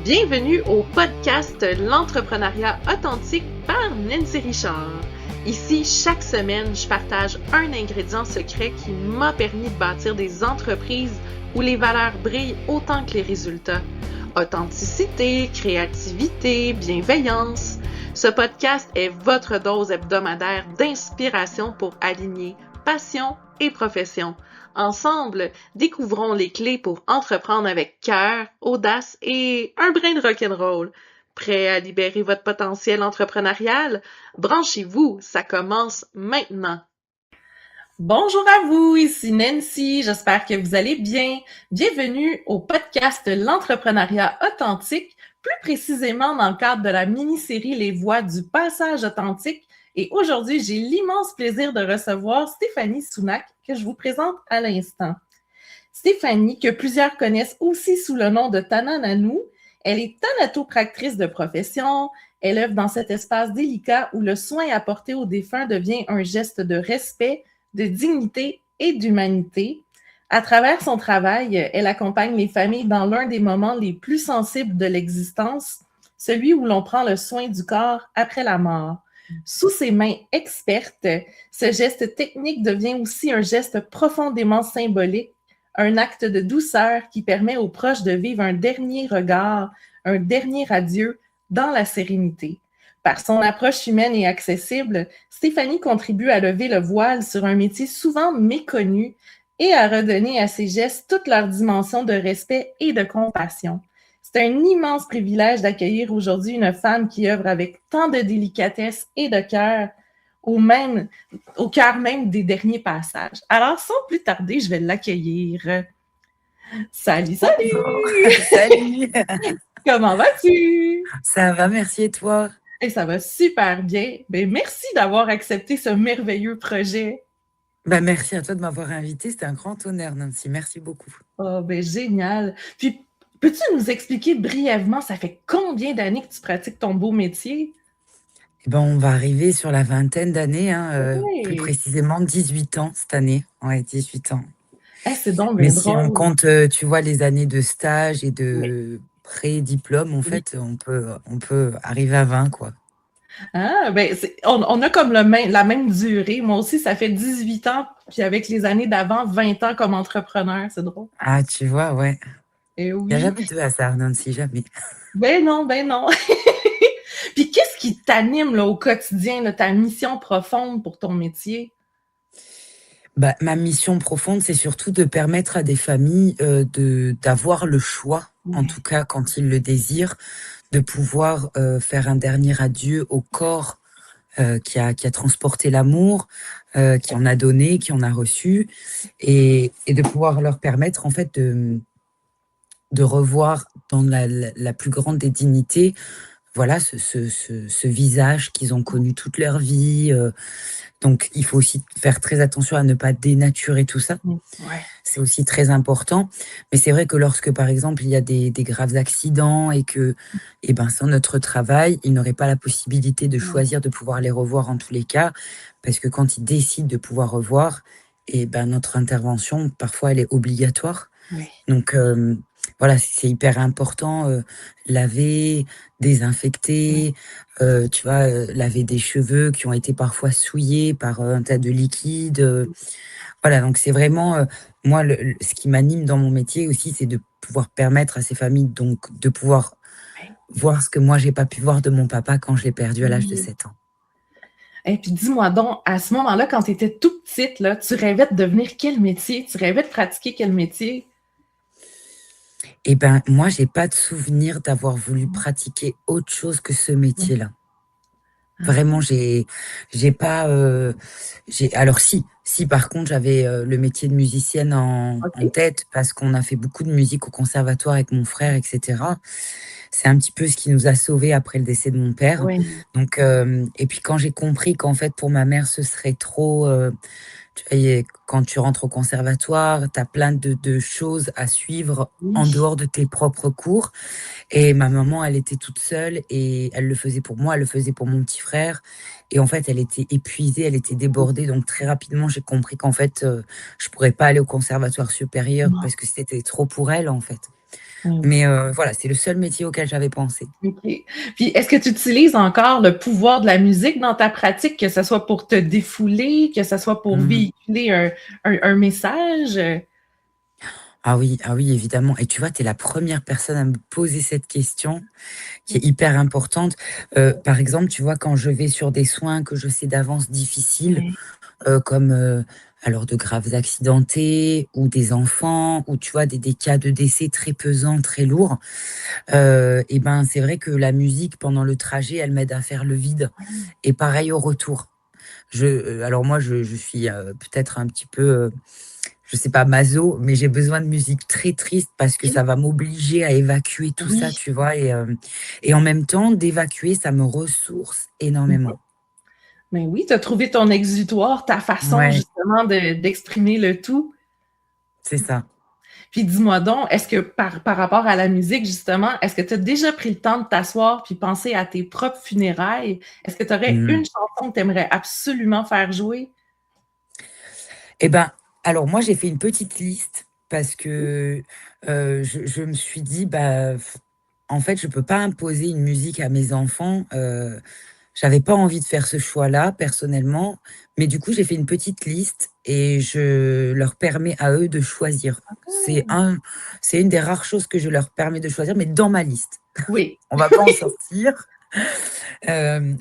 Bienvenue au podcast L'entrepreneuriat authentique par Nancy Richard. Ici, chaque semaine, je partage un ingrédient secret qui m'a permis de bâtir des entreprises où les valeurs brillent autant que les résultats. Authenticité, créativité, bienveillance. Ce podcast est votre dose hebdomadaire d'inspiration pour aligner passion et profession. Ensemble, découvrons les clés pour entreprendre avec cœur, audace et un brin de rock'n'roll. Prêt à libérer votre potentiel entrepreneurial? Branchez-vous, ça commence maintenant. Bonjour à vous, ici Nancy, j'espère que vous allez bien. Bienvenue au podcast L'entrepreneuriat authentique, plus précisément dans le cadre de la mini-série Les voies du passage authentique. Et aujourd'hui, j'ai l'immense plaisir de recevoir Stéphanie Sounac, que je vous présente à l'instant. Stéphanie, que plusieurs connaissent aussi sous le nom de Tana Nanou, elle est thanatopractrice de profession. Elle œuvre dans cet espace délicat où le soin apporté aux défunts devient un geste de respect, de dignité et d'humanité. À travers son travail, elle accompagne les familles dans l'un des moments les plus sensibles de l'existence, celui où l'on prend le soin du corps après la mort. Sous ses mains expertes, ce geste technique devient aussi un geste profondément symbolique, un acte de douceur qui permet aux proches de vivre un dernier regard, un dernier adieu dans la sérénité. Par son approche humaine et accessible, Stéphanie contribue à lever le voile sur un métier souvent méconnu et à redonner à ses gestes toute leur dimension de respect et de compassion. C'est un immense privilège d'accueillir aujourd'hui une femme qui œuvre avec tant de délicatesse et de cœur au cœur même des derniers passages. Alors, sans plus tarder, je vais l'accueillir. Salut! Salut! Comment vas-tu? Ça va, merci, et toi? Et ça va super bien. Ben, merci d'avoir accepté ce merveilleux projet. Merci à toi de m'avoir invité. C'était un grand honneur, Nancy. Merci beaucoup. Oh, ben génial. Puis, peux-tu nous expliquer brièvement, ça fait combien d'années que tu pratiques ton beau métier? On va arriver sur la vingtaine d'années, Oui. plus précisément 18 ans cette année. Ouais, 18 ans. C'est donc Mais bien si on drôle. compte, tu vois, les années de stage et de pré-diplôme, en fait, on peut arriver à 20, quoi. Ah, ben, on a comme la même durée. Moi aussi, ça fait 18 ans, puis avec les années d'avant, 20 ans comme entrepreneur. C'est drôle. Ah, tu vois, ouais. Et Il oui. n'y a jamais de hasard, Nancy, jamais. Ben non. Puis qu'est-ce qui t'anime là, au quotidien, là, ta mission profonde pour ton métier? Ma mission profonde, c'est surtout de permettre à des familles d'avoir le choix, en tout cas quand ils le désirent, de pouvoir faire un dernier adieu au corps qui a transporté l'amour, qui en a donné, qui en a reçu, et de pouvoir leur permettre en fait de revoir dans la plus grande des dignités, voilà, ce visage qu'ils ont connu toute leur vie. Donc, il faut aussi faire très attention à ne pas dénaturer tout ça. Ouais. C'est aussi très important. Mais c'est vrai que lorsque, par exemple, il y a des graves accidents et que, sans notre travail, ils n'auraient pas la possibilité de choisir de pouvoir les revoir en tous les cas, parce que quand ils décident de pouvoir revoir, notre intervention, parfois, elle est obligatoire. Oui. Donc, voilà, c'est hyper important. Laver, désinfecter, tu vois, laver des cheveux qui ont été parfois souillés par un tas de liquide. Voilà, donc c'est vraiment, moi, ce qui m'anime dans mon métier aussi, c'est de pouvoir permettre à ces familles donc de pouvoir voir ce que moi, j'ai pas pu voir de mon papa quand je l'ai perdu à l'âge de 7 ans. Et puis dis-moi donc, à ce moment-là, quand tu étais toute petite, là, tu rêvais de devenir quel métier? Tu rêvais de pratiquer quel métier? Moi, j'ai pas de souvenir d'avoir voulu pratiquer autre chose que ce métier-là. Vraiment, j'ai pas. Alors si par contre j'avais le métier de musicienne en tête parce qu'on a fait beaucoup de musique au conservatoire avec mon frère, etc. C'est un petit peu ce qui nous a sauvés après le décès de mon père. Oui. Donc et puis quand j'ai compris qu'en fait pour ma mère ce serait trop. Quand tu rentres au conservatoire, tu as plein de choses à suivre en dehors de tes propres cours. Et ma maman, elle était toute seule et elle le faisait pour moi, elle le faisait pour mon petit frère. Et en fait, elle était épuisée, elle était débordée. Donc très rapidement, j'ai compris qu'en fait, je pourrais pas aller au conservatoire supérieur parce que c'était trop pour elle, en fait. Mais voilà, c'est le seul métier auquel j'avais pensé. OK. Puis est-ce que tu utilises encore le pouvoir de la musique dans ta pratique, que ce soit pour te défouler, que ce soit pour Mmh. véhiculer un message? Ah oui, évidemment. Et tu vois, tu es la première personne à me poser cette question qui est hyper importante. Par exemple, tu vois, quand je vais sur des soins que je sais d'avance difficiles, Ouais. comme alors de graves accidentés ou des enfants ou tu vois des cas de décès très pesants, très lourds, et ben c'est vrai que la musique pendant le trajet, elle m'aide à faire le vide. Et pareil au retour. Alors moi, je suis peut-être un petit peu, je sais pas, maso, mais j'ai besoin de musique très triste parce que OK. ça va m'obliger à évacuer tout ça, Oui. tu vois. Et en même temps, d'évacuer, ça me ressource énormément. Mais oui, tu as trouvé ton exutoire, ta façon Ouais, justement d'exprimer le tout. c'est ça. Puis dis-moi donc, est-ce que par rapport à la musique, justement, est-ce que tu as déjà pris le temps de t'asseoir puis penser à tes propres funérailles? Est-ce que tu aurais Mmh. une chanson que tu aimerais absolument faire jouer? Eh ben, alors moi, j'ai fait une petite liste parce que je me suis dit, bah, en fait, je peux pas imposer une musique à mes enfants. J'avais pas envie de faire ce choix-là, personnellement. Mais du coup, j'ai fait une petite liste et je leur permets à eux de choisir. C'est une des rares choses que je leur permets de choisir, mais dans ma liste. Oui. On va pas en sortir.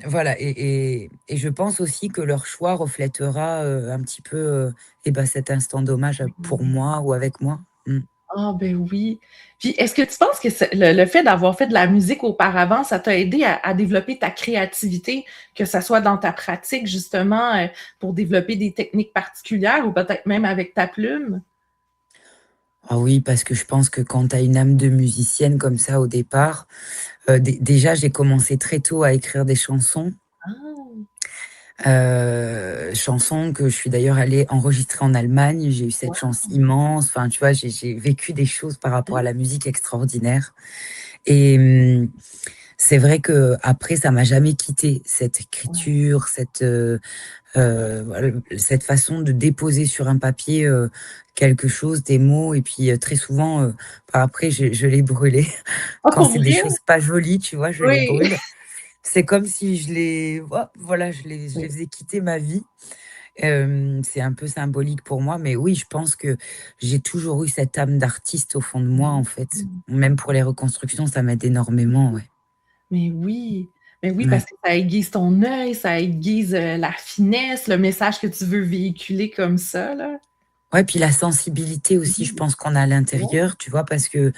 Voilà et je pense aussi que leur choix reflètera, un petit peu, et bah, cet instant d'hommage, pour moi ou avec moi. Mmh. Ah ben oui. Puis est-ce que tu penses que le fait d'avoir fait de la musique auparavant, ça t'a aidé à développer ta créativité, que ça soit dans ta pratique justement, pour développer des techniques particulières ou peut-être même avec ta plume? Ah oui, parce que je pense que quand tu as une âme de musicienne comme ça au départ, déjà j'ai commencé très tôt à écrire des chansons, Ah! chansons que je suis d'ailleurs allée enregistrer en Allemagne. J'ai eu cette Ouais. chance immense, enfin tu vois? J'ai vécu des choses par rapport à la musique extraordinaires et c'est vrai qu'après ça m'a jamais quittée cette Ouais. écriture, voilà, cette façon de déposer sur un papier, quelque chose, des mots et puis, très souvent, par après je les brûlais. Ah Quand pour c'est des vrai? choses pas jolies, tu vois, je les Oui. brûle. C'est comme si je les hop, voilà, je les Oui. faisais quitter ma vie. C'est un peu symbolique pour moi, mais oui, je pense que j'ai toujours eu cette âme d'artiste au fond de moi, en fait. Mmh. Même pour les reconstructions, ça m'aide énormément, ouais. Mais oui. Mais oui, parce Ouais. que ça aiguise ton œil, ça aiguise, la finesse, le message que tu veux véhiculer comme ça, là. Ouais, puis la sensibilité aussi, je Mmh. pense qu'on a à Ouais. l'intérieur, tu vois? Parce que,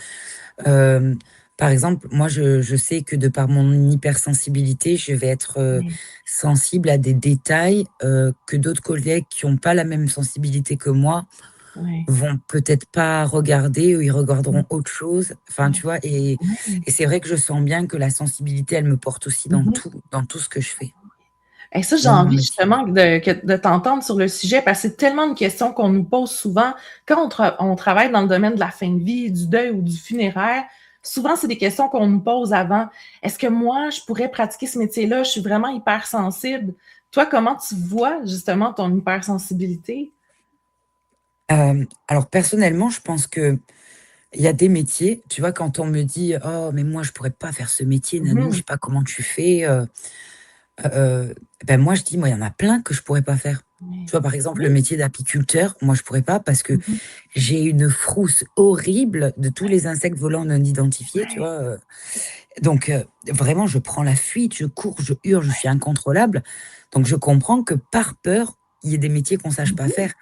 hem, par exemple, moi, je sais que de par mon hypersensibilité, je vais être, Ouais. sensible à des détails, que d'autres collègues qui ont pas la même sensibilité que moi Ouais. vont peut-être pas regarder ou ils Mmh. regarderont autre chose. Enfin, tu vois? Ouais. Et c'est vrai que je sens bien que la sensibilité, elle me porte aussi Mmh. dans tout ce que je fais, Et ça, j'ai même mon envie métier. justement de t'entendre sur le sujet parce que c'est tellement une question qu'on nous pose souvent. Quand on travaille dans le domaine de la fin de vie, du deuil ou du funéraire, souvent, c'est des questions qu'on nous pose avant. Est-ce que moi, je pourrais pratiquer ce métier-là? Je suis vraiment hypersensible. Toi, comment tu vois justement ton hypersensibilité? Alors personnellement, je pense que il y a des métiers, tu vois, quand on me dit: «Oh mais moi je pourrais pas faire ce métier Nanou, je Mmh. sais pas comment tu fais», ben moi je dis: «Moi il y en a plein que je pourrais pas faire». Tu Ouais. vois, par exemple, le Oui. métier d'apiculteur, moi je pourrais pas parce que Mmh. j'ai une frousse horrible de tous les insectes volants non identifiés, tu Ouais. vois? Donc vraiment je prends la fuite, je cours, je hurle, je suis incontrôlable. Donc je comprends que par peur, il y ait des métiers qu'on sache pas Mmh. faire.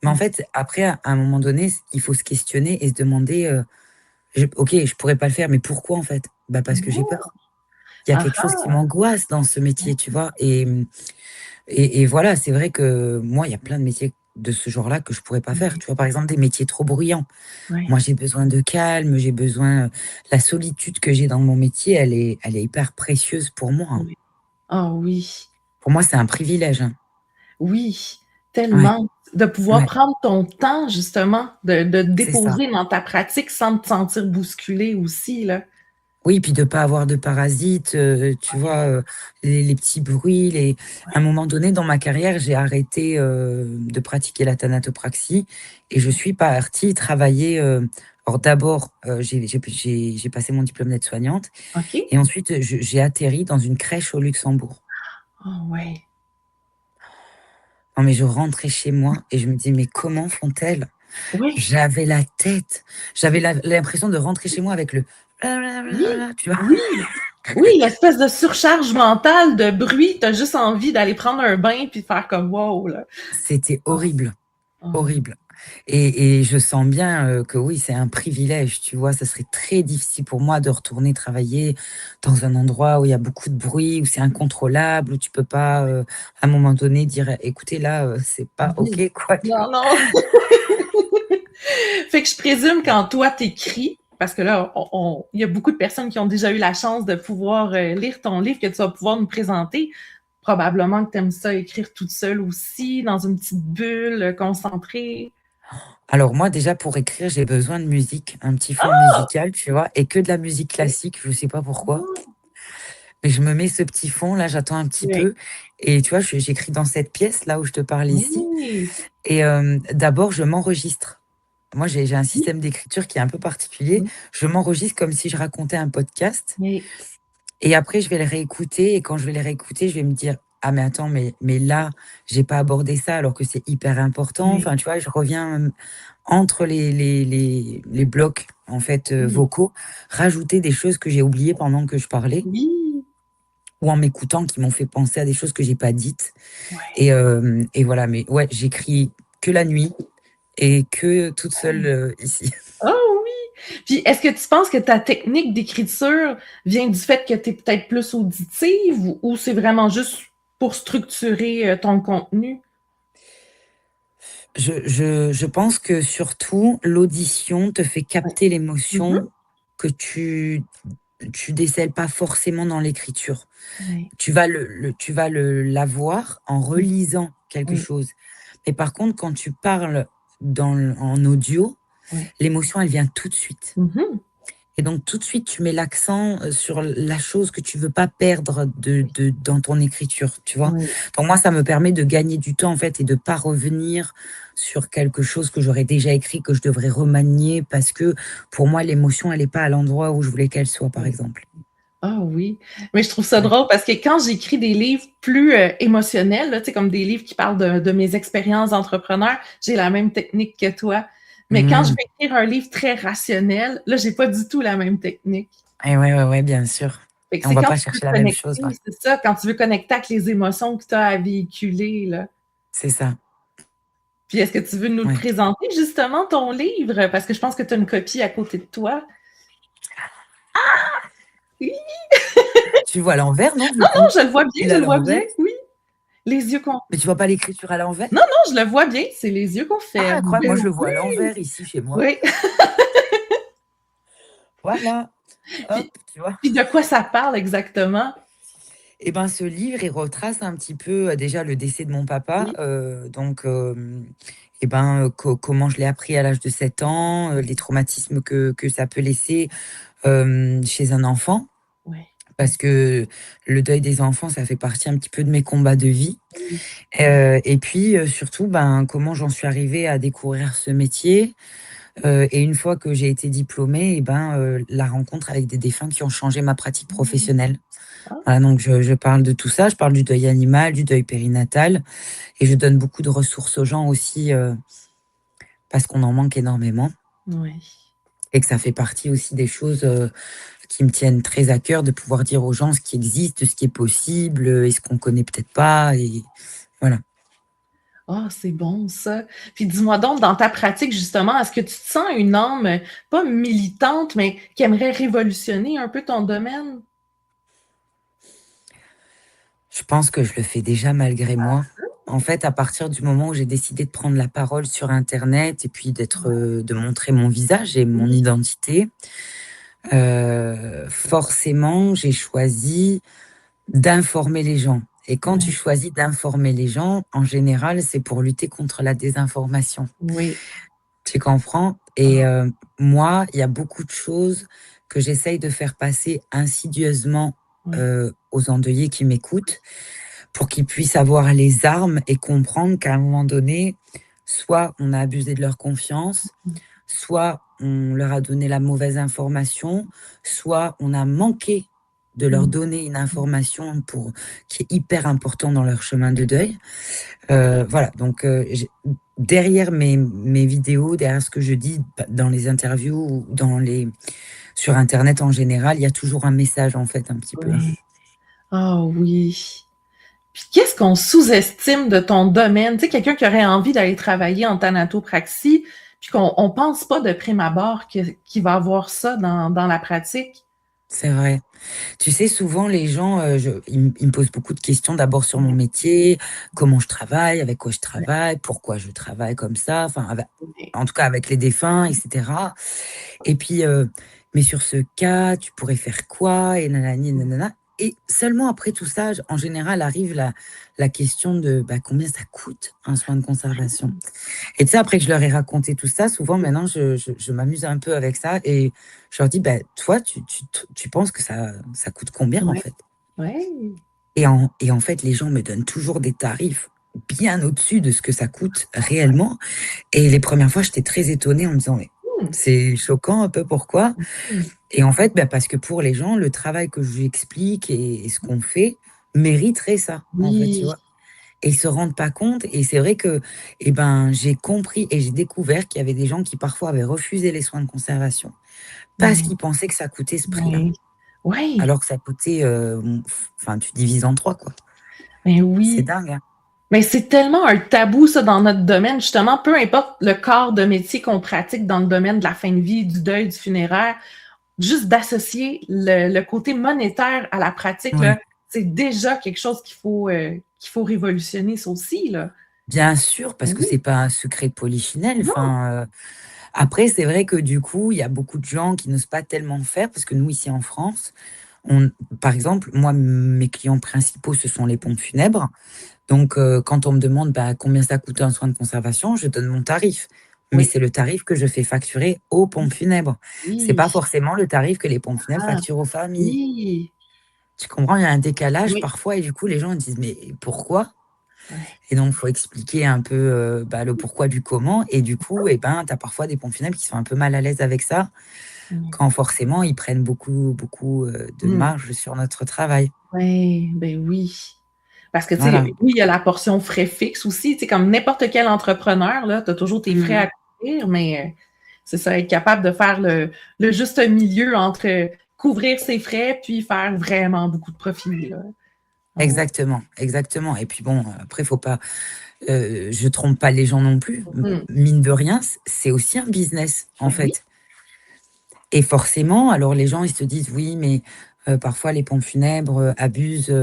Mais en fait, après à un moment donné, il faut se questionner et se demander, OK, je pourrais pas le faire, mais pourquoi en fait? Bah, parce que j'ai Mmh. peur. Il y a Ah quelque chose qui ah! m'angoisse dans ce métier, tu vois? Et voilà, c'est vrai que moi, il y a plein de métiers de ce genre-là que je pourrais pas faire. Ouais. Tu vois, par exemple, des métiers trop bruyants. Ouais. Moi, j'ai besoin de calme, j'ai besoin, la solitude que j'ai dans mon métier, elle est hyper précieuse pour moi, hein. Ouais. Ah oui. Pour moi, c'est un privilège, hein. Oui, Ouais, tellement. De pouvoir ouais, prendre ton temps justement, de te c'est ça. déposer dans ta pratique sans te sentir bousculé aussi, là. Oui, puis de pas avoir de parasites, tu vois, les petits bruits, à un moment donné dans ma carrière, j'ai arrêté, de pratiquer la thanatopraxie et je suis partie travailler, alors d'abord, j'ai passé mon diplôme d'aide-soignante OK. et ensuite, j'ai atterri dans une crèche au Luxembourg. Oh, ouais. Non, mais je rentrais chez moi et je me dis: «Mais comment font-elles?» Oui, J'avais la tête, j'avais l'impression de rentrer chez moi avec le oui, tu vois? oui, oui, l'espèce de surcharge mentale de bruit, t'as juste envie d'aller prendre un bain puis de faire comme wow, là. C'était Oh, horrible, oh, horrible et je sens bien, que oui, c'est un privilège, tu vois? Ça serait très difficile pour moi de retourner travailler dans un endroit où il y a beaucoup de bruit, où c'est incontrôlable, où tu peux pas, à un moment donné dire: «Écoutez là, c'est pas oui. OK quoi», tu vois? Non, non. Fait que je présume quand toi t'écris, parce que là, il y a beaucoup de personnes qui ont déjà eu la chance de pouvoir lire ton livre que tu vas pouvoir nous présenter. Probablement que tu aimes ça écrire toute seule aussi, dans une petite bulle, concentrée. Alors moi déjà pour écrire, j'ai besoin de musique, un petit fond musical, tu vois? Et que de la musique classique, je sais pas pourquoi. Mais je me mets ce petit fond là, j'attends un petit Oui. peu et tu vois, j'écris dans cette pièce là où je te parle ici Oui. et d'abord je m'enregistre. Moi j'ai un Oui. système d'écriture qui est un peu particulier. Oui. Je m'enregistre comme si je racontais un podcast Oui. et après je vais le réécouter et quand je vais le réécouter, je vais me dire: «Ah mais attends, mais là, j'ai pas abordé ça alors que c'est hyper important». Oui. Enfin, tu vois, je reviens, entre les blocs en fait, Oui. vocaux, rajouter des choses que j'ai oubliées pendant que je parlais Oui. ou en m'écoutant qui m'ont fait penser à des choses que j'ai pas dites Ouais. et voilà, mais ouais, j'écris que la nuit et que toute seule, ici. Oh oui! Puis est-ce que tu penses que ta technique d'écriture vient du fait que tu es peut-être plus auditive ou c'est vraiment juste pour structurer, ton contenu? Je pense que surtout l'audition te fait Ouais. capter Mmh mh. l'émotion que tu décèles pas forcément dans l'écriture. Ouais. Tu vas le l'avoir en Mmh. relisant quelque Oui. chose. Mais par contre, quand tu parles en audio, Ouais. l'émotion, elle vient tout de suite. Mmh mh. Et donc tout de suite, tu mets l'accent, sur la chose que tu veux pas perdre dans ton écriture, tu vois? Oui. Pour moi, ça me permet de gagner du temps, en fait et de pas revenir sur quelque chose que j'aurais déjà écrit, que je devrais remanier parce que pour moi, l'émotion, elle est pas à l'endroit où je voulais qu'elle soit, par Oui. exemple. Ah oui. Mais je trouve ça Ouais. drôle parce que quand j'écris des livres plus, émotionnels, là, tu sais, comme des livres qui parlent de mes expériences d'entrepreneur, j'ai la même technique que toi. Mais quand je Mmh. vais écrire un livre très rationnel, là, j'ai pas du tout la même technique. Et ouais, ouais, ouais, bien sûr. Fait que Et on c'est va quand pas tu veux chercher la même chose, ouais. connecter, c'est ça, quand tu veux connecter avec les émotions que tu as à véhiculer, là. C'est ça, Puis est-ce que tu veux nous le ouais. présenter justement, ton livre? Parce que je pense que tu as une copie à côté de toi. Oui! Tu le vois à l'envers, non, du Non, non, coup? je le vois bien, Il est je à le vois bien, l'envers? oui. Les yeux qu'on Mais tu vois pas l'écriture à l'envers? non, non, je le vois bien, c'est les yeux qu'on Ah, ferme. incroyable, moi Ben je le vois oui! à l'envers ici chez moi. Oui. Voilà, hop, Puis tu vois? puis de quoi ça parle exactement? Et ben, ce livre, il retrace un petit peu, déjà le décès de mon papa, Oui. donc et ben, comment je l'ai appris à l'âge de 7 ans, les traumatismes que ça peut laisser, chez un enfant. Ouais. Parce que le deuil des enfants, ça fait partie un petit peu de mes combats de vie. Oui. Et puis, surtout, ben, comment j'en suis arrivée à découvrir ce métier, et une fois que j'ai été diplômée et ben, la rencontre avec des défunts qui ont changé ma pratique Mmh. professionnelle. Ah, Voilà, donc je parle de tout ça, je parle du deuil animal, du deuil périnatal et je donne beaucoup de ressources aux gens aussi, parce qu'on en manque énormément ouais. et que ça fait partie aussi des choses, qui me tiennent très à cœur de pouvoir dire aux gens ce qui existe, ce qui est possible, et ce qu'on connaît peut-être pas et voilà. Ah, c'est bon ça. Puis dis-moi donc, dans ta pratique justement, est-ce que tu te sens une âme, pas militante, mais qui aimerait révolutionner un peu ton domaine? Je pense que je le fais déjà malgré moi. En fait, à partir du moment où j'ai décidé de prendre la parole sur internet et puis de montrer mon visage et mon Oui. identité, forcément, j'ai choisi d'informer les gens. Et quand tu Ouais. choisis d'informer les gens, en général, c'est pour lutter contre la désinformation. Oui. Tu comprends? Et Ah, moi, il y a beaucoup de choses que j'essaye de faire passer insidieusement Oui. aux endeuillés qui m'écoutent, pour qu'ils puissent avoir les armes et comprendre qu'à un moment donné, soit on a abusé de leur confiance, Mmh. soit on leur a donné la mauvaise information, soit on a manqué de leur Mmh. donner une information qui est hyper important dans leur chemin de deuil. Voilà, donc derrière mes vidéos, derrière ce que je dis dans les interviews ou sur Internet en général, il y a toujours un message en fait un petit peu. Oui. Ah oui. Puis qu'est-ce qu'on sous-estime de ton domaine? Tu sais, quelqu'un qui aurait envie d'aller travailler en thanatopraxie, puis qu'on pense pas de prime abord qu'il va avoir ça dans la pratique. C'est vrai. Tu sais, souvent les gens, ils me posent beaucoup de questions d'abord sur mon Ouais, métier, comment je travaille, avec quoi je travaille, pourquoi je travaille comme ça, enfin, ouais, en tout cas avec les défunts, etc. Et puis, mais sur ce cas, tu pourrais faire quoi? Et nanani, nanana. Et seulement après tout ça, en général, arrive la question de bah, combien ça coûte un soin de conservation. Et tu sais, après que je leur ai raconté tout ça, souvent maintenant, je m'amuse un peu avec ça et je leur dis, bah, toi, tu penses que ça coûte combien en ouais, fait? ouais. Et en fait, les gens me donnent toujours des tarifs bien au-dessus de ce que ça coûte réellement. Et les premières fois, j'étais très étonnée en me disant, mais Mmh. c'est choquant un peu pourquoi? Mmh. Et en fait, bah, parce que pour les gens, le travail que je lui explique et ce qu'on fait mériterait ça, en fait, tu Oui. vois. Et ils se rendent pas compte. Et c'est vrai que, eh ben, j'ai compris et j'ai découvert qu'il y avait des gens qui parfois avaient refusé les soins de conservation parce Mmh. qu'ils pensaient que ça coûtait ce prix-là. Ouais. Ouais. Alors que ça coûtait, enfin, tu divises en trois, quoi. Ben C'est oui. dingue, hein. Mais c'est tellement un tabou, ça, dans notre domaine, justement, peu importe le corps de métier qu'on pratique dans le domaine de la fin de vie, du deuil, du funéraire, juste d'associer le côté monétaire à la pratique, Ouais. là, c'est déjà quelque chose qu'il faut révolutionner, ça aussi, là. Bien sûr, parce Ben que oui, c'est pas un secret de polichinelle. non, Enfin, après, c'est vrai que du coup, il y a beaucoup de gens qui n'osent pas tellement faire parce que nous, ici en France, on, par exemple, moi, mes clients principaux, ce sont les pompes funèbres. Donc, quand on me demande bah, combien ça coûte un soin de conservation, je donne mon tarif. Mais oui, c'est le tarif que je fais facturer aux pompes funèbres. C'est oui, pas forcément le tarif que les pompes funèbres ah, facturent aux familles. oui, Tu comprends? Il y a un décalage oui, parfois et du coup, les gens ils disent mais pourquoi? ouais, Et donc, il faut expliquer un peu bah, le pourquoi du comment. Et du coup, eh ben, tu as parfois des pompes funèbres qui sont un peu mal à l'aise avec ça, mmh, quand forcément ils prennent beaucoup, beaucoup de mmh, marge sur notre travail. ouais, ben oui. Parce que, tu sais, Voilà. oui, il y a la portion frais fixes aussi, tu sais, comme n'importe quel entrepreneur, là, tu as toujours tes frais Mhm. à couvrir, mais c'est ça, être capable de faire le juste milieu entre couvrir ses frais puis faire vraiment beaucoup de profit, là. Ah ouais. Exactement, exactement. Et puis bon, après, faut pas, je trompe pas les gens non plus. Mmh. Mine de rien, c'est aussi un business, en Ben oui, fait. Et forcément, alors les gens, ils se disent, oui, mais parfois les pompes funèbres abusent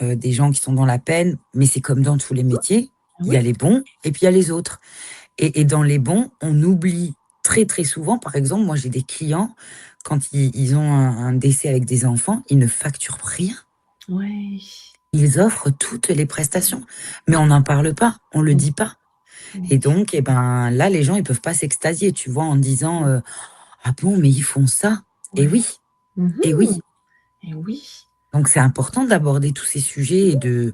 des gens qui sont dans la peine, mais c'est comme dans tous les métiers. ben Il y a oui, les bons et puis il y a les autres. Et dans les bons, on oublie très très souvent, par exemple, moi j'ai des clients, quand ils ont un décès avec des enfants, ils ne facturent rien. ouais. Ils offrent toutes les prestations, mais on n'en parle pas, on le Mmh, dit pas. Et oui. donc, eh ben, là, les gens, ils peuvent pas s'extasier, tu vois, en disant, ah bon, mais ils font ça. Et Ouais. oui, et oui. Mmh. Et oui. Donc, c'est important d'aborder tous ces sujets et de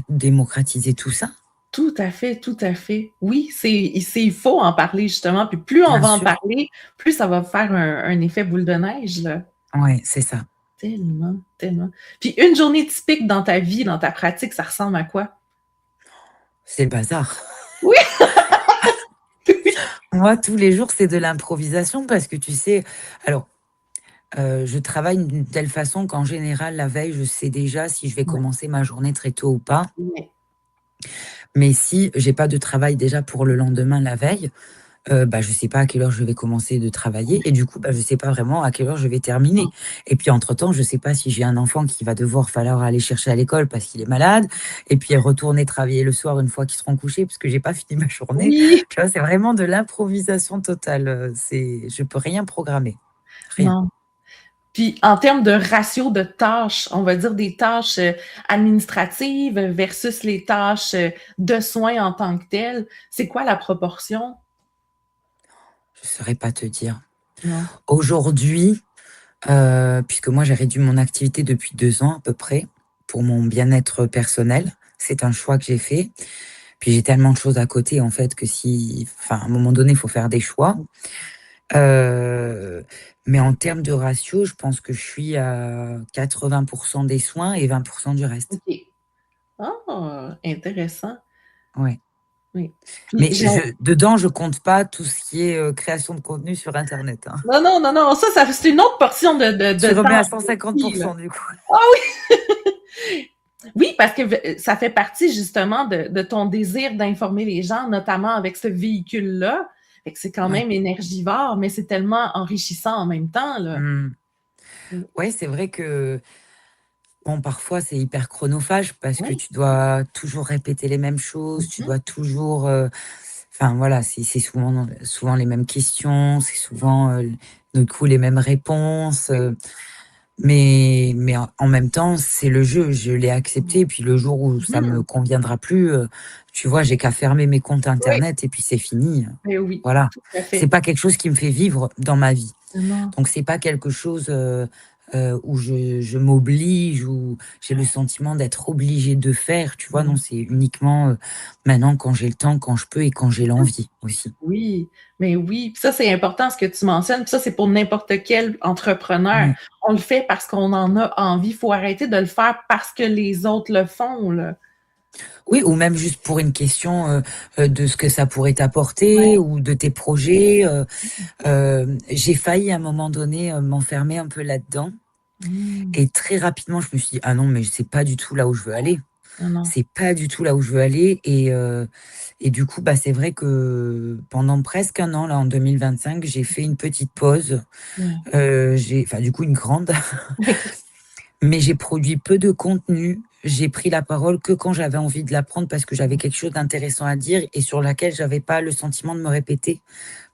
démocratiser tout ça, Tout à fait, tout à fait. Oui, il faut en parler justement, puis plus on bien va en sûr. parler, plus ça va faire un effet boule de neige, là. Ouais, c'est ça. Tellement, tellement. Puis une journée typique dans ta vie, dans ta pratique, ça ressemble à quoi? C'est le bazar. Oui, Moi, tous les jours, c'est de l'improvisation parce que tu sais, alors, je travaille d'une telle façon qu'en général, la veille, je sais déjà si je vais ouais, commencer ma journée très tôt ou pas. ouais, Mais si j'ai pas de travail déjà pour le lendemain, la veille, bah, je sais pas à quelle heure je vais commencer de travailler et du coup, bah, je sais pas vraiment à quelle heure je vais terminer. Et puis entre-temps, je sais pas si j'ai un enfant qui va devoir falloir aller chercher à l'école parce qu'il est malade et puis retourner travailler le soir une fois qu'ils seront couchés parce que j'ai pas fini ma journée. oui, Tu vois, c'est vraiment de l'improvisation totale, je peux rien programmer, rien. non. Puis en termes de ratio de tâches, on va dire des tâches administratives versus les tâches de soins en tant que telles, c'est quoi la proportion? Je saurais pas te dire. Non. Aujourd'hui, puisque moi j'ai réduit mon activité depuis 2 ans à peu près, pour mon bien-être personnel. C'est un choix que j'ai fait. Puis j'ai tellement de choses à côté en fait que si enfin à un moment donné, il faut faire des choix. Heu, mais en termes de ratio, je pense que je suis à 80 des soins et 20 du reste. OK. Ah! Intéressant. Ouais. Oui. Puis Mais j'ai je dedans, je compte pas tout ce qui est, création de contenu sur internet, hein. non, non, non, non, ça c'est une autre portion de Tu remets à temps 150 aussi, là. du coup. Ah oui! Oui, parce que ça fait partie justement de ton désir d'informer les gens, notamment avec ce véhicule-là. Fait que c'est quand Ouais. même énergivore, mais c'est tellement enrichissant en même temps, là. Mmh. Mmh. Ouais, c'est vrai que, bon, parfois, c'est hyper chronophage parce que Oui. tu dois toujours répéter les mêmes choses, tu Mmh. dois toujours, enfin voilà, c'est souvent les mêmes questions, c'est souvent, du coup les mêmes réponses, Oui. mais en même temps, c'est le jeu, je l'ai accepté et puis le jour où ça me Mmh. conviendra plus, tu vois, j'ai qu'à fermer mes comptes Oui, internet et puis c'est fini, beh oui, voilà. tout à C'est fait. pas quelque chose qui me fait vivre dans ma vie. Non. Donc c'est pas quelque chose, où je m'oblige, où j'ai le sentiment d'être obligée de faire, tu vois? Non, Mmh. c'est uniquement, maintenant quand j'ai le temps, quand je peux et quand j'ai l'envie aussi. Oui, mais oui, puis ça, c'est important ce que tu mentionnes, puis ça, c'est pour n'importe quel entrepreneur. Ouais. On le fait parce qu'on en a envie. Il faut arrêter de le faire parce que les autres le font, là. Oui, ou même juste pour une question, de ce que ça pourrait t'apporter Ouais. ou de tes projets, j'ai failli à un moment donné, m'enfermer un peu là-dedans Mmh. et très rapidement je me suis dit: «Ah non, mais c'est pas du tout là où je veux aller». Non, non. C'est pas du tout là où je veux aller et du coup, bah, c'est vrai que pendant presque 1 an, là, en 2025, j'ai fait une petite pause. Ouais. J'ai enfin, du coup, une grande, mais j'ai produit peu de contenu. J'ai pris la parole que quand j'avais envie de la prendre parce que j'avais quelque chose d'intéressant à dire et sur laquelle j'avais pas le sentiment de me répéter.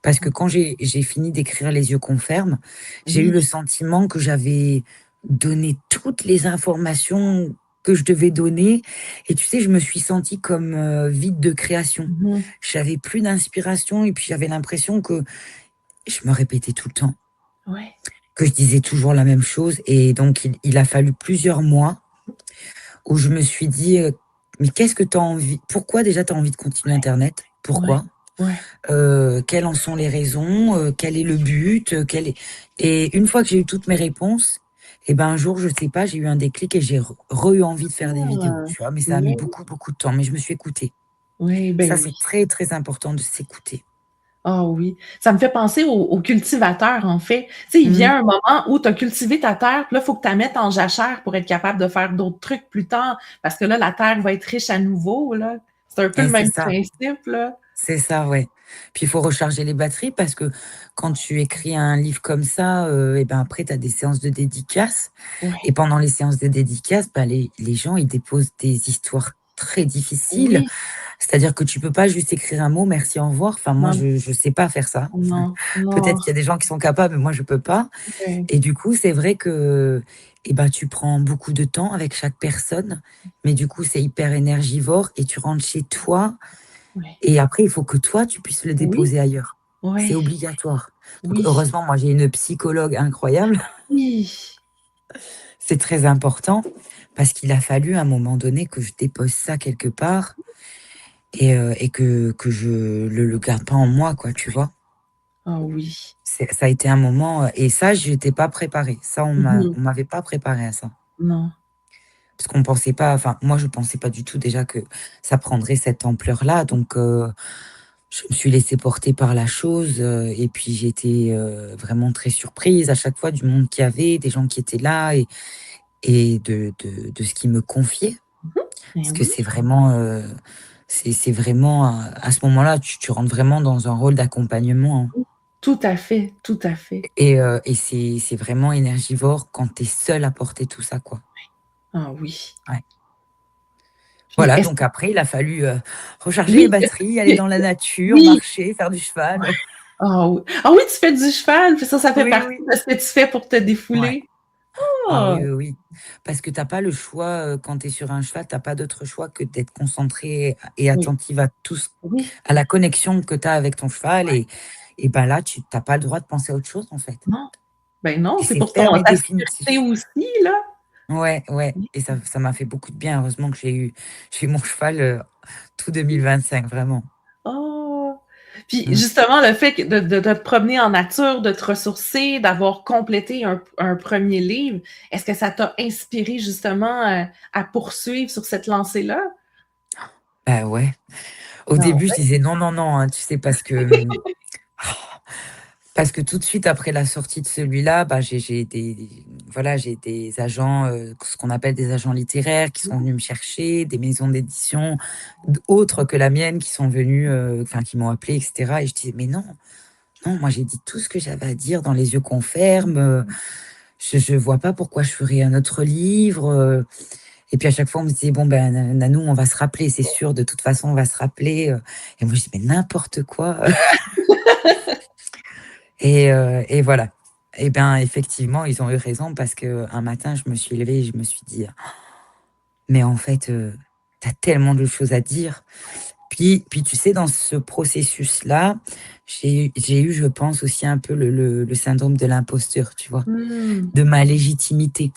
Parce que quand j'ai fini d'écrire Les yeux qu'on ferme, j'ai eu Oui. le sentiment que j'avais donné toutes les informations que je devais donner et tu sais, je me suis sentie comme, vide de création. Mmh. J'avais plus d'inspiration et puis j'avais l'impression que je me répétais tout le temps, Ouais. que je disais toujours la même chose et donc il a fallu plusieurs mois où je me suis dit, «Mais qu'est-ce que tu as envie pourquoi déjà tu as envie de continuer internet? Ouais. Pourquoi?» Ouais. Quelles en sont les raisons, quel est le but, quel est et une fois que j'ai eu toutes mes réponses et ben, un jour, je sais pas, j'ai eu un déclic et j'ai eu envie de faire des vidéos, Ah! tu vois? Mais ça a mis Oui, beaucoup, beaucoup de temps, mais je me suis écoutée. oui, Ça, ben oui. c'est très, très important de s'écouter. Ah oui. Ça me fait penser aux cultivateurs, en fait. Tu sais, il Mmh. vient un moment où tu as cultivé ta terre, puis là, il faut que tu la mettes en jachère pour être capable de faire d'autres trucs plus tard, parce que là, la terre va être riche à nouveau, là. C'est un peu le Et même principe, là. c'est ça, ouais. Puis il faut recharger les batteries parce que quand tu écris un livre comme ça, et ben, après tu as des séances de dédicaces et Ouais. pendant les séances de dédicaces, bah, les gens, ils déposent des histoires très difficiles. Oui. C'est-à-dire que tu peux pas juste écrire un mot: «Merci, au revoir». Enfin, moi, Non, je sais pas faire ça. non, non. Peut-être qu'il y a des gens qui sont capables, mais moi, je peux pas Ouais. et du coup, c'est vrai que et ben, tu prends beaucoup de temps avec chaque personne, mais du coup, c'est hyper énergivore et tu rentres chez toi Ouais. et après, il faut que toi, tu puisses le Oui, déposer ailleurs. C'est ouais, obligatoire. Donc oui, heureusement, moi, j'ai une psychologue incroyable. oui. C'est très important parce qu'il a fallu à un moment donné que je dépose ça quelque part et que je le garde pas en moi, quoi, tu vois? Ah oui. Ça a été un moment, et ça, j'étais pas préparée. Ça, Mmh. on m'avait pas préparée à ça. Non. Parce qu'on pensait pas, enfin, moi, je pensais pas du tout déjà que ça prendrait cette ampleur-là. Donc, je me suis laissée porter par la chose, et puis j'ai été, vraiment très surprise à chaque fois du monde qu'il y avait, des gens qui étaient là et de ce qu'ils me confiaient. Ben Parce que oui. c'est vraiment, c'est vraiment à ce moment-là, tu rentres vraiment dans un rôle d'accompagnement, hein. Tout à fait, tout à fait. Et c'est vraiment énergivore quand tu es seule à porter tout ça, quoi. Ah oui. Ouais. Puis Voilà, est-ce donc après il a fallu, recharger les oui, batteries, aller dans la nature, oui. marcher, faire du cheval. Ah oui. Ah oui, tu fais du cheval, puis ça fait Oui, partie oui. de ce que tu fais pour te Ouais. défouler? Ah Ah! oui, oui, oui. Parce que tu as pas le choix, quand tu es sur un cheval, tu as pas d'autre choix que d'être concentrée et Oui, attentive à tout ce oui, à la connexion que tu as avec ton cheval et ben là, tu n'as pas le droit de penser à autre chose, en fait. Non. Ben non, Et c'est c'est pour ferme et ta sécurité définitif. aussi, là. Ouais, ouais. Et ça m'a fait beaucoup de bien. Heureusement que j'ai eu mon cheval tout 2025, vraiment. Oh! Puis Mm. justement, le fait de te promener en nature, de te ressourcer, d'avoir complété un premier livre, est-ce que ça t'a inspiré justement à poursuivre sur cette lancée-là? Bah ouais. Au Ah début, je ouais? disais non, non, non, hein, tu sais, parce que tout de suite après la sortie de celui-là, bah, voilà, j'ai des agents, ce qu'on appelle des agents littéraires, qui sont venus me chercher, des maisons d'édition autres que la mienne, qui sont venus, enfin, qui m'ont appelé, etc. Et je disais, mais non, non, moi j'ai dit tout ce que j'avais à dire dans Les yeux qu'on ferme. Je vois pas pourquoi je ferais un autre livre. Et puis à chaque fois, on me disait, bon, ben, Nanou, on va se rappeler, c'est sûr, de toute façon, on va se rappeler. Et moi, je dis, mais n'importe quoi. Et voilà. Et bien, effectivement, ils ont eu raison parce que un matin, je me suis levée et je me suis dit, mais en fait, t'as tellement de choses à dire. Puis tu sais, dans ce processus-là, j'ai eu, je pense, aussi un peu le syndrome de l'imposteur, tu vois, Hmm. de ma légitimité.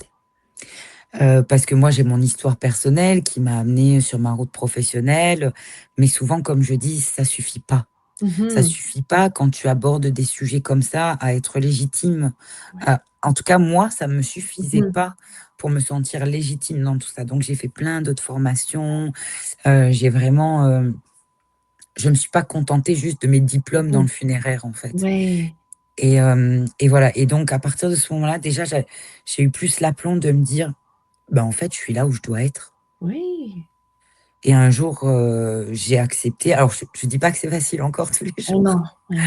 Parce que moi, j'ai mon histoire personnelle qui m'a amenée sur ma route professionnelle. Mais souvent, comme je dis, ça suffit pas. Ça Mhm. suffit pas quand tu abordes des sujets comme ça à être légitime. Ouais. En tout cas, moi, ça me suffisait Mhm. pas pour me sentir légitime dans tout ça. Donc, j'ai fait plein d'autres formations. J'ai vraiment, je me suis pas contentée juste de mes diplômes dans Mhm. le funéraire, en fait. Ouais. Et voilà. Et donc, à partir de ce moment-là, déjà, j'ai eu plus l'aplomb de me dire, ben, en fait, je suis là où je dois être. Oui. Et un jour, j'ai accepté. Alors, je dis pas que c'est facile encore tous les Eh jours, non. Eh non.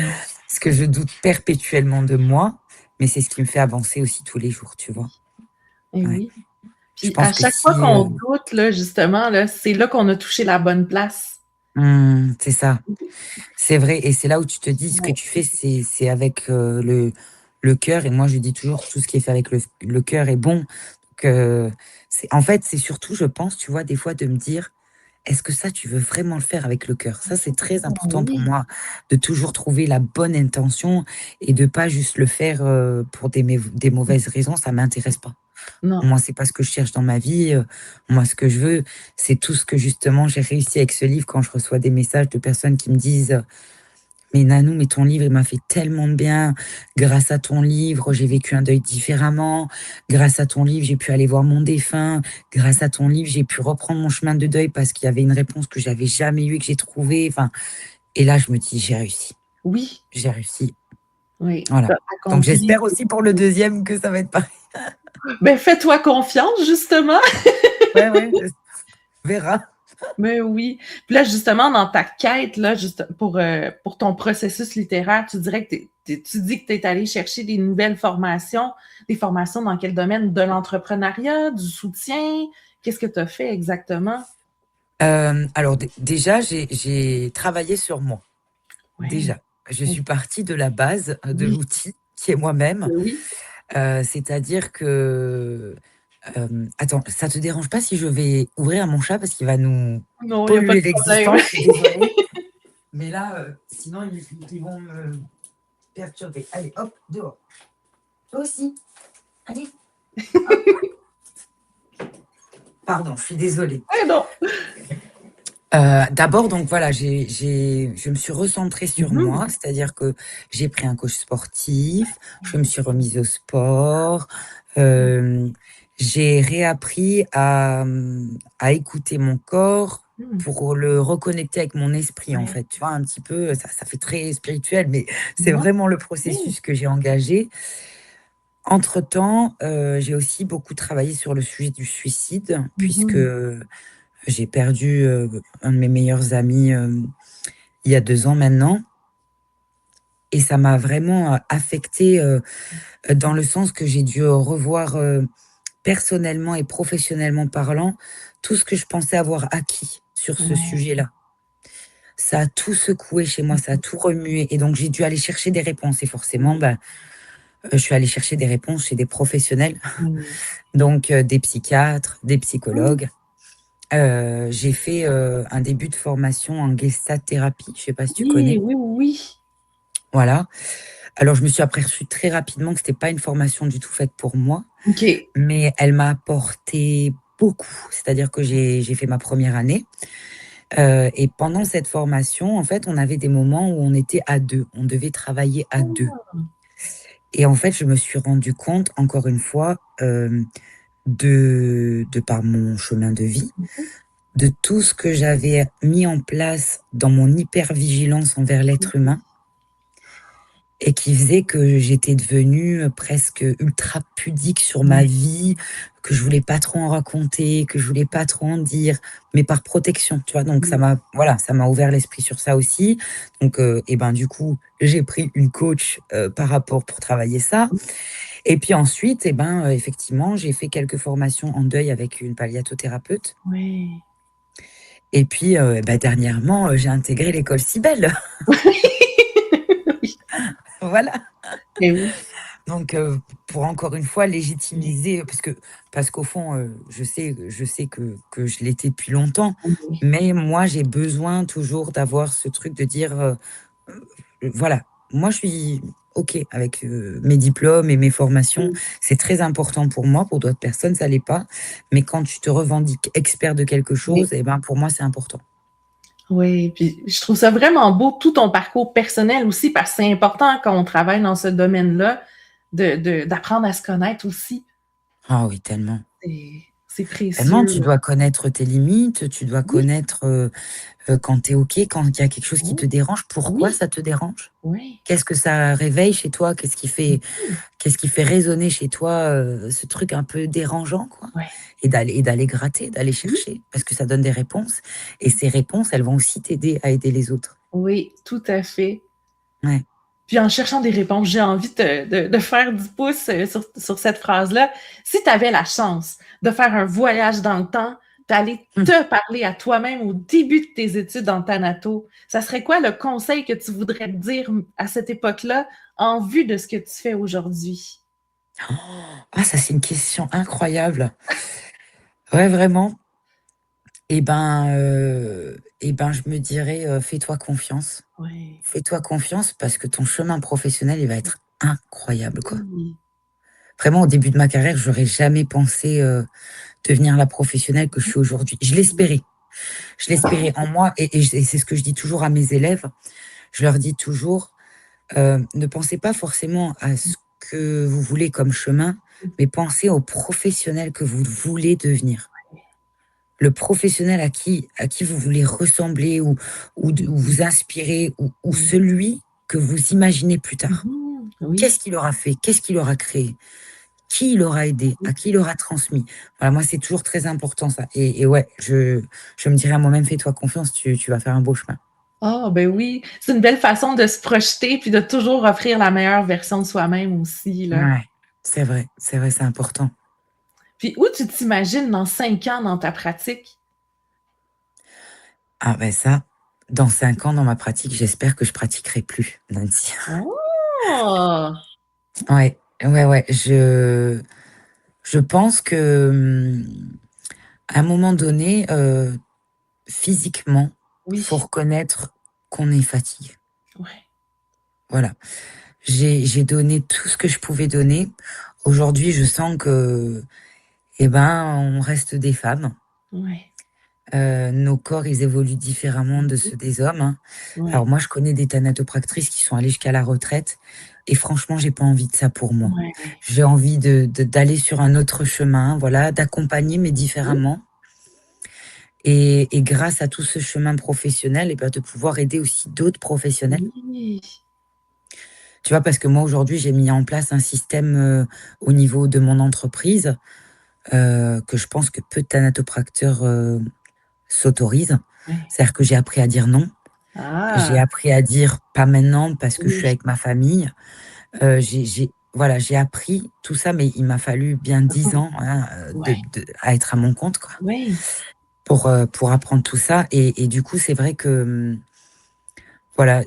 parce que je doute perpétuellement de moi, mais c'est ce qui me fait avancer aussi tous les jours, tu vois. Eh Ouais. oui. Je Puis à pense que chaque fois si, qu'on doute, là, justement, là, c'est là qu'on a touché la bonne place. c'est ça, c'est vrai, et c'est là où tu te dis ce que Ouais. tu fais, c'est avec le cœur. Et moi, je dis toujours tout ce qui est fait avec le cœur est bon. Que en fait, c'est surtout, je pense, tu vois, des fois de me dire, est-ce que ça, tu veux vraiment le faire avec le cœur? Ça, c'est très important pour Oui. moi, de toujours trouver la bonne intention et de pas juste le faire pour des mauvaises raisons. Ça m'intéresse pas. Non. Moi, c'est pas ce que je cherche dans ma vie. Moi, ce que je veux, c'est tout ce que justement j'ai réussi avec ce livre quand je reçois des messages de personnes qui me disent mais Nanou, mais ton livre, il m'a fait tellement de bien. Grâce à ton livre, j'ai vécu un deuil différemment. Grâce à ton livre, j'ai pu aller voir mon défunt. Grâce à ton livre, j'ai pu reprendre mon chemin de deuil parce qu'il y avait une réponse que j'avais jamais eue et que j'ai trouvée. Enfin, et là, je me dis, j'ai réussi. Oui. J'ai réussi. Oui. Voilà. T'as Donc, accompli. j'espère aussi pour le deuxième que ça va être pareil. Ben, fais-toi confiance, justement. Ouais, ouais, on verra. Mais oui. Puis là, justement, dans ta quête, là, juste pour ton processus littéraire, tu dirais que tu dis que tu es allé chercher des nouvelles formations, des formations dans quel domaine? De l'entrepreneuriat, du soutien? Qu'est-ce que tu as fait exactement? Alors, déjà, j'ai travaillé sur moi. Oui, Déjà, je suis partie de la base de oui, l'outil qui est moi-même. oui. C'est-à-dire que attends, ça te dérange pas si je vais ouvrir mon chat parce qu'il va nous Non, il n'y a pas polluer de problème. l'existence, je suis désolée. Mais là, sinon, ils vont me perturber. Allez, hop, dehors. Toi aussi. Allez, hop. Pardon, je suis désolée. Eh non. D'abord, donc voilà, je me suis recentrée sur Mhm. moi, c'est-à-dire que j'ai pris un coach sportif, je me suis remise au sport, euh, j'ai réappris à écouter mon corps Mhm. pour le reconnecter avec mon esprit, en Ouais. fait. Tu vois, un petit peu, ça fait très spirituel, mais c'est Non. vraiment le Oui. processus que j'ai engagé. Entre-temps, j'ai aussi beaucoup travaillé sur le sujet du suicide, puisque Mhm. j'ai perdu un de mes meilleurs amis il y a 2 ans maintenant. Et ça m'a vraiment affectée dans le sens que j'ai dû revoir personnellement et professionnellement parlant tout ce que je pensais avoir acquis sur ce Ouais. sujet-là. Ça a tout secoué chez moi, ça a tout remué. Et donc j'ai dû aller chercher des réponses. Et forcément, je suis allée chercher des réponses chez des professionnels, Mhm. donc des psychiatres, des Mhm. psychologues. J'ai fait un début de formation en gestalt thérapie, je sais pas si tu Oui, connais. oui, oui. Voilà. Alors, je me suis aperçue très rapidement que c'était pas une formation du tout faite pour moi, OK. mais elle m'a apporté beaucoup. C'est-à-dire que j'ai fait ma première année, et pendant cette formation, en fait, on avait des moments où on était à 2. On devait travailler à 2. Et en fait, je me suis rendu compte, encore une fois, de par mon chemin de vie, de tout ce que j'avais mis en place dans mon hypervigilance envers l'être humain et qui faisait que j'étais devenue presque ultra pudique sur ma vie, que je voulais pas trop en raconter, que je voulais pas trop en dire, mais par protection, tu vois. Donc ça m'a ouvert l'esprit sur ça aussi. Donc et ben du coup, j'ai pris une coach par rapport pour travailler ça. Et puis ensuite, et ben effectivement, j'ai fait quelques formations en deuil avec une palliatothérapeute. Oui. Et puis dernièrement, j'ai intégré l'école Cybèle. Oui. Voilà. Et oui. Donc, pour encore une fois légitimiser, parce qu'au fond, je sais que je l'étais depuis longtemps, Oui. mais moi, j'ai besoin toujours d'avoir ce truc de dire, voilà, moi, je suis OK avec mes diplômes et mes formations. C'est très important pour moi, pour d'autres personnes, ça l'est pas. Mais quand tu te revendiques expert de quelque chose, et ben, pour moi, c'est important. Oui, puis je trouve ça vraiment beau, tout ton parcours personnel aussi, parce que c'est important quand on travaille dans ce domaine-là, d'apprendre à se connaître aussi. Ah oui, tellement. C'est Tellement, tu précieux. dois connaître tes limites, tu dois Oui, connaître quand tu es OK, quand il y a quelque chose qui oui, te dérange, pourquoi oui, ça te dérange? oui. Qu'est-ce que ça réveille chez toi? Qu'est-ce qui fait résonner chez toi ce truc un peu dérangeant, quoi? Ouais. Et d'aller gratter, d'aller Oui, chercher, parce que ça donne des réponses. Et ces réponses, elles vont aussi t'aider à aider les autres. oui, tout à fait. Ouais. Puis en cherchant des réponses, j'ai envie de faire du pouce sur cette phrase-là. Si tu avais la chance de faire un voyage dans le temps, d'aller Hum. te parler à toi-même au début de tes études en thanato, ça serait quoi le conseil que tu voudrais te dire à cette époque-là en vue de ce que tu fais aujourd'hui? Oh, ah, ça, c'est une question incroyable. Ouais, vraiment. Et ben, je me dirais, fais-toi confiance. Oui. Fais-toi confiance parce que ton chemin professionnel, il va être incroyable, quoi. Oui. Vraiment, au début de ma carrière, j'aurais jamais pensé devenir la professionnelle que je suis aujourd'hui. Je l'espérais. Je l'espérais en moi et c'est ce que je dis toujours à mes élèves. Je leur dis toujours, ne pensez pas forcément à ce que vous voulez comme chemin, mais pensez au professionnel que vous voulez devenir. Le professionnel à qui vous voulez ressembler ou vous inspirer ou celui que vous imaginez plus tard. Mhm. Oui. Qu'est-ce qu'il aura fait? Qu'est-ce qu'il aura créé? Qui il aura aidé? À qui il aura transmis? Voilà, moi, c'est toujours très important, ça. Et ouais, je me dirais à moi-même, fais-toi confiance, tu vas faire un beau chemin. Ah, ben oui. C'est une belle façon de se projeter puis de toujours offrir la meilleure version de soi-même aussi, là. Ouais, c'est vrai, c'est important. Puis où tu t'imagines dans 5 ans dans ta pratique? Ah ben ça, dans 5 ans, dans ma pratique, j'espère que je pratiquerai plus, Nancy. Oh! Ouais, ouais. Je pense que à un moment donné, physiquement, faut Oui. reconnaître qu'on est fatigué. Ouais. Voilà. J'ai donné tout ce que je pouvais donner. Aujourd'hui, je sens que, eh ben, on reste des femmes. Ouais. Nos corps, ils évoluent différemment de ceux des hommes, hein. Alors Ouais. moi, je connais des thanatopractrices qui sont allées jusqu'à la retraite et franchement, j'ai pas envie de ça pour moi. Ouais. J'ai envie d'aller sur un autre chemin, voilà, d'accompagner mais différemment. Et grâce à tout ce chemin professionnel, et ben, de pouvoir aider aussi d'autres professionnels. Oui. Tu vois, parce que moi, aujourd'hui, j'ai mis en place un système au niveau de mon entreprise que je pense que peu de thanatopracteurs s'autorisent. Ouais. C'est-à-dire que j'ai appris à dire non. J'ai Ah! appris à dire pas maintenant parce que je suis Oui. avec ma famille. Voilà, j'ai appris tout ça, mais il m'a fallu bien 10 ans hein, Ouais. à être à mon compte, quoi, Oui. pour apprendre tout ça. Et du coup, c'est vrai que, voilà,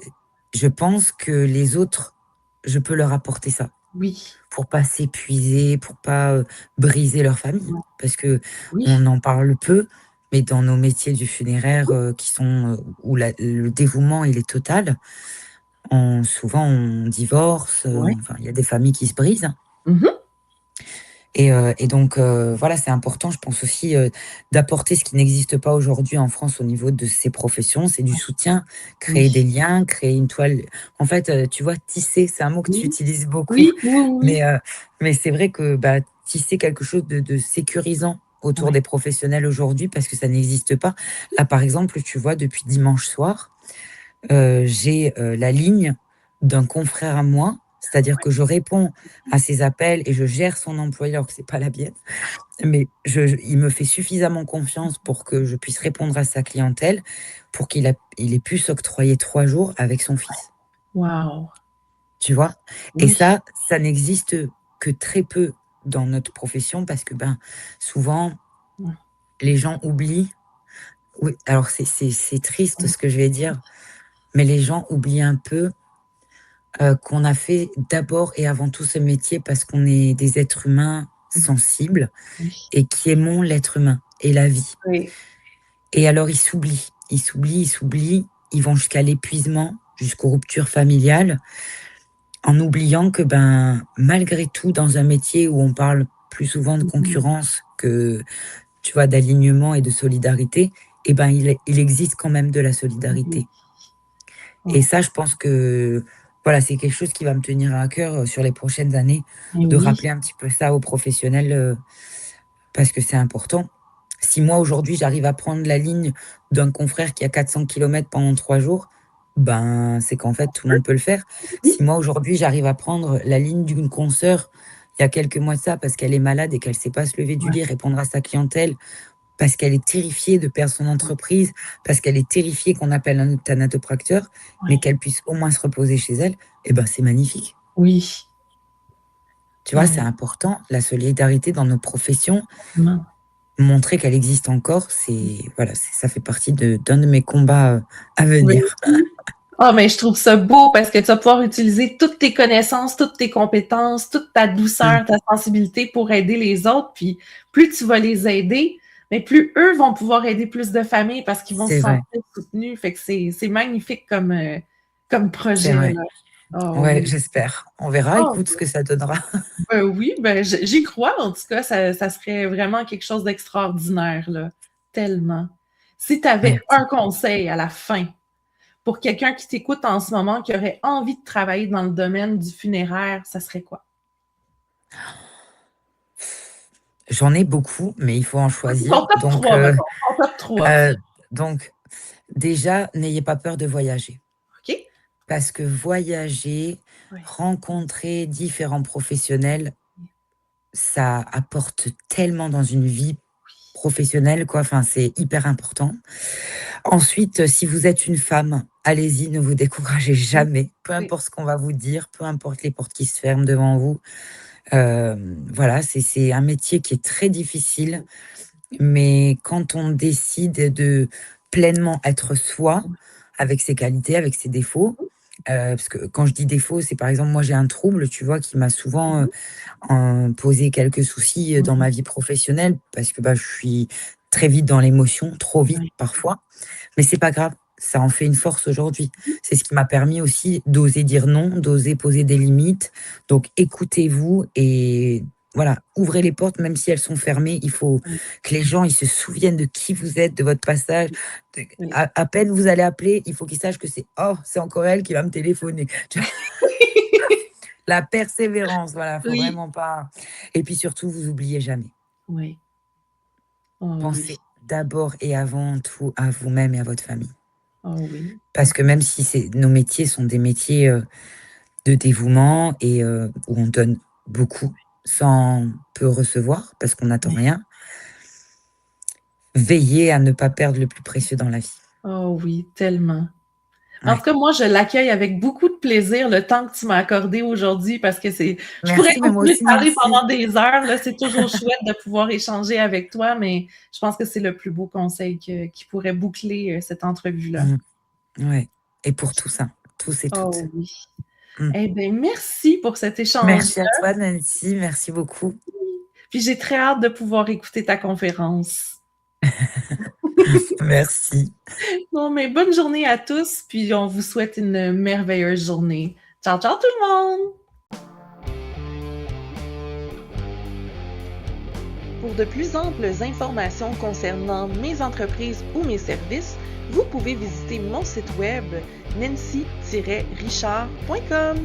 je pense que les autres, je peux leur apporter ça Oui. pour pas s'épuiser, pour pas briser leur famille. Parce que Oui. on en parle peu, mais dans nos métiers du funéraire qui sont où le dévouement il est total, souvent on divorce, Ouais. enfin il y a des familles qui se brisent. Mhm. Et donc voilà, c'est important, je pense aussi, d'apporter ce qui n'existe pas aujourd'hui en France au niveau de ces professions, c'est du soutien, créer Oui. des liens, créer une toile. En fait, tu vois, tisser, c'est un mot que tu Oui. utilises beaucoup, Oui, oui, oui. mais c'est vrai que, bah, tisser quelque chose de sécurisant autour Ouais. des professionnels aujourd'hui parce que ça n'existe pas. Là, par exemple, tu vois, depuis dimanche soir, j'ai, la ligne d'un confrère à moi, c'est-à-dire que je réponds à ses appels et je gère son employé alors que c'est pas la mienne. Mais il me fait suffisamment confiance pour que je puisse répondre à sa clientèle, pour il ait pu s'octroyer 3 jours avec son fils. Wow. Tu vois? Et Oui. ça n'existe que très peu dans notre profession parce que, ben, souvent, Ouais. les gens oublient. Oui, alors c'est triste ce que je vais dire, mais les gens oublient un peu, qu'on a fait d'abord et avant tout ce métier parce qu'on est des êtres humains sensibles Oui. et qui aimons l'être humain et la vie. Oui. Et alors ils s'oublient, ils s'oublient, ils s'oublient, ils vont jusqu'à l'épuisement, jusqu'aux ruptures familiales, en oubliant que, ben, malgré tout, dans un métier où on parle plus souvent de Mhm. concurrence que, tu vois, d'alignement et de solidarité, eh ben, il existe quand même de la Oui. solidarité. Et Oh. ça, je pense que, voilà, c'est quelque chose qui va me tenir à cœur, sur les prochaines années, Eh de oui. rappeler un petit peu ça aux professionnels, parce que c'est important. Si moi, aujourd'hui, j'arrive à prendre la ligne d'un confrère qui a 400 kilomètres pendant 3 jours, ben, c'est qu'en fait, tout le monde peut le faire. Oui. Si moi, aujourd'hui, j'arrive à prendre la ligne d'une consoeur, il y a quelques mois de ça, parce qu'elle est malade et qu'elle sait pas se lever du Ouais. lit, répondre à sa clientèle, parce qu'elle est terrifiée de perdre son entreprise, parce qu'elle est terrifiée qu'on appelle un thanatopracteur, mais Ouais. qu'elle puisse au moins se reposer chez elle, eh ben, c'est magnifique. Oui. Tu vois, c'est Oh, important, la solidarité dans nos professions. vraiment. Montrer qu'elle existe encore, voilà, ça fait partie d'un de mes combats, à Oui. venir. Ah, mais je trouve ça beau parce que tu vas pouvoir utiliser toutes tes connaissances, toutes tes compétences, toute ta Mmh, douceur, ta sensibilité pour aider les autres. Puis plus tu vas les aider, mais plus eux vont pouvoir aider plus de familles parce qu'ils vont se c'est vrai, sentir soutenus. Fait que c'est magnifique comme c'est projet, vrai. là. Oh Ouais, oui. j'espère. On verra, Oh, écoute ce que ça donnera. ben oui, ben j'y crois. En tout cas, ça serait vraiment quelque chose d'extraordinaire, là. Tellement. Si tu avais Merci. un conseil à la fin pour quelqu'un qui t'écoute en ce moment, qui aurait envie de travailler dans le domaine du funéraire, ça serait quoi? J'en ai beaucoup, mais il faut en choisir. Ton top 3, mettons. Ton top 3. Heu, donc déjà, n'ayez pas peur de voyager. OK? Parce que voyager, Oui. rencontrer différents professionnels, ça apporte tellement dans une vie professionnelle, quoi. Enfin, c'est hyper important. Ensuite, si vous êtes une femme, allez-y, ne vous découragez Oui. jamais, peu Oui. importe ce qu'on va vous dire, peu importe les portes qui se ferment devant vous. Voilà, c'est un métier qui est très difficile, mais quand on décide de pleinement être soi, avec ses qualités, avec ses défauts, parce que quand je dis défaut, c'est par exemple, moi j'ai un trouble, tu vois, qui m'a souvent, posé quelques soucis, dans Mhm. ma vie professionnelle parce que, bah, je suis très vite dans l'émotion, trop vite Oui. parfois. Mais c'est pas grave, ça en fait une force aujourd'hui. C'est ce qui m'a permis aussi d'oser dire non, d'oser poser des limites. Donc écoutez-vous et voilà, ouvrez les portes même si elles sont fermées. Il faut Oui. que les gens, ils se souviennent de qui vous êtes, de votre passage. De Oui. à peine vous allez appeler, il faut qu'ils sachent que c'est: «Oh, c'est encore elle qui va me téléphoner». Tu vois? La persévérance, voilà, faut Oui. vraiment pas et puis surtout, vous oubliez jamais. Oui. Oh oui. Pensez d'abord et avant tout à vous-même et à votre famille. Oh oui. Parce que même si nos métiers sont des métiers, de dévouement et où on donne beaucoup sans peu recevoir, parce qu'on n'attend Oui. rien, veillez à ne pas perdre le plus précieux dans la vie. Oh oui, tellement. En tout Ouais. cas, moi, je l'accueille avec beaucoup de plaisir le temps que tu m'as accordé aujourd'hui parce que je pourrais Merci, mais moi continuer de aussi, parler merci. pendant des heures, là. C'est toujours chouette de pouvoir échanger avec toi, mais je pense que c'est le plus beau conseil qui pourrait boucler cette entrevue-là. Mmh. Ouais et pour tout ça, tous et toutes. Oh oui. Mmh. Eh bien, merci pour cet échange. Merci à toi, Nancy, merci beaucoup. Puis j'ai très hâte de pouvoir écouter ta conférence. Merci. Bon, mais bonne journée à tous, puis on vous souhaite une merveilleuse journée. Ciao, ciao tout le monde! Pour de plus amples informations concernant mes entreprises ou mes services, vous pouvez visiter mon site web nancy-richard.com.